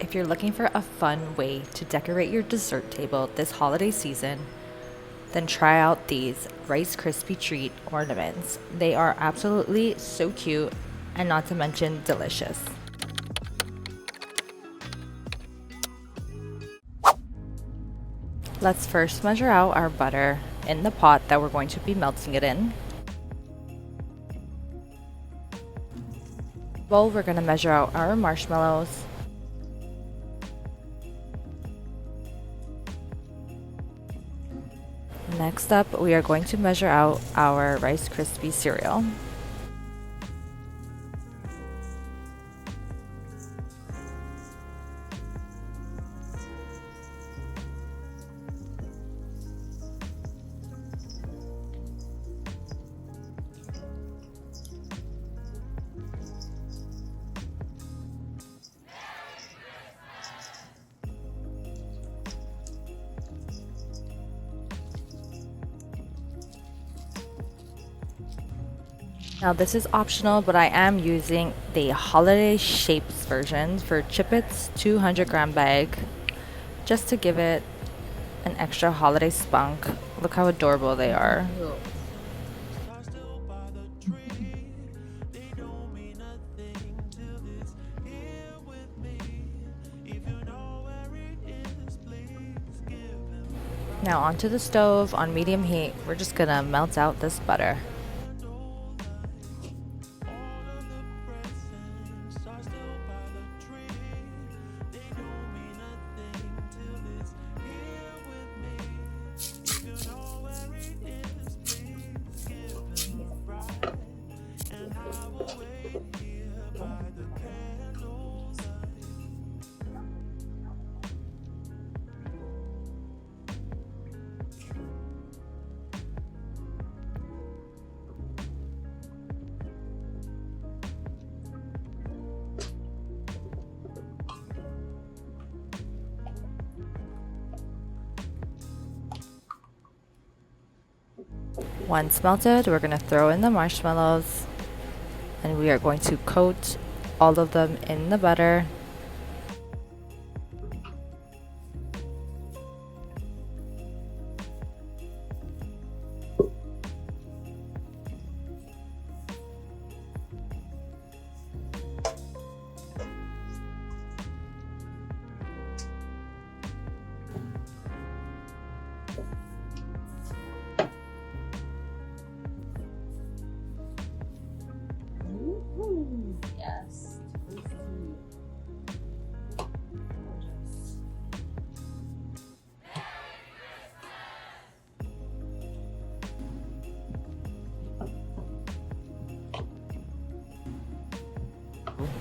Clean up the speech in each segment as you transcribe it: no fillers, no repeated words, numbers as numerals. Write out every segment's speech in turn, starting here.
If you're looking for a fun way to decorate your dessert table this holiday season, then try out these Rice Krispie Treat ornaments. They are absolutely so cute and not to mention delicious. Let's first measure out our butter in the pot that we're going to be melting it in. Bowl, we're going to measure out our marshmallows. Next up, we are going to measure out our Rice Krispie cereal. Now this is optional, but I am using the holiday shapes version for Chipit's 200-gram bag just to give it an extra holiday spunk. Look how adorable they are. Now onto the stove on medium heat, we're just gonna melt out this butter. Once melted, we're going to throw in the marshmallows and we are going to coat all of them in the butter. Yes.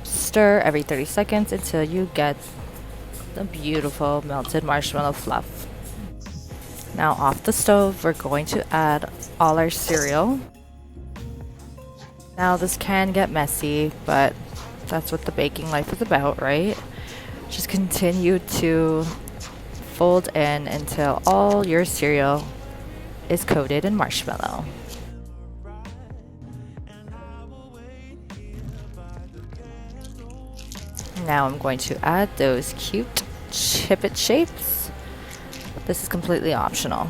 Stir every 30 seconds until you get the beautiful melted marshmallow fluff. Now off the stove, we're going to add all our cereal. Now this can get messy, but that's what the baking life is about, right? Just continue to fold in until all your cereal is coated in marshmallow. Now I'm going to add those cute Chip-It shapes. This is completely optional.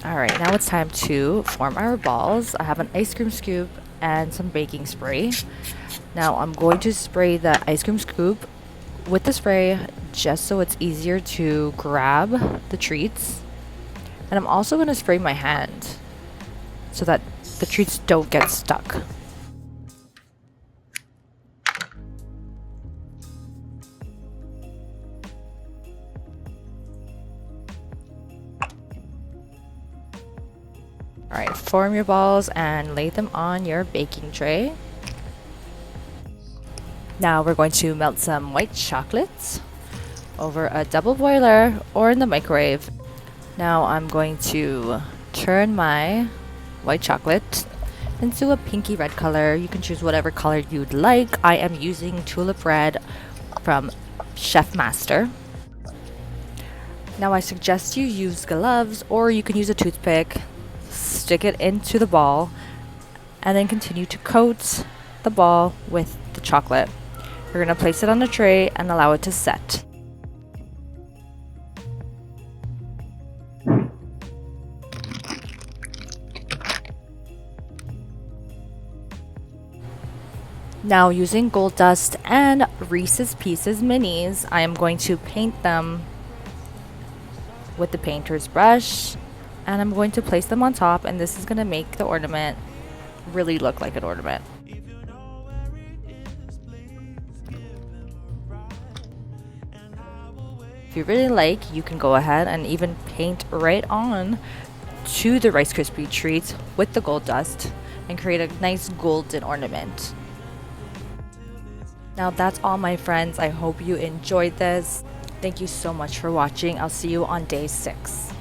Alright, now it's time to form our balls. I have an ice cream scoop and some baking spray. Now I'm going to spray the ice cream scoop with the spray just so it's easier to grab the treats. And I'm also going to spray my hand so that the treats don't get stuck. Alright, form your balls and lay them on your baking tray. Now we're going to melt some white chocolate over a double boiler or in the microwave. Now I'm going to turn my white chocolate into a pinky red color. You can choose whatever color you'd like. I am using tulip red from Chef Master. Now I suggest you use gloves, or you can use a toothpick. Stick it into the ball and then continue to coat the ball with the chocolate. You're going to place it on a tray and allow it to set. Now using gold dust and Reese's Pieces minis, I am going to paint them with the painter's brush, and I'm going to place them on top, and this is going to make the ornament really look like an ornament. If you really like, you can go ahead and even paint right on to the Rice Krispie Treats with the gold dust and create a nice golden ornament. Now that's all, my friends. I hope you enjoyed this. Thank you so much for watching. I'll see you on day 6.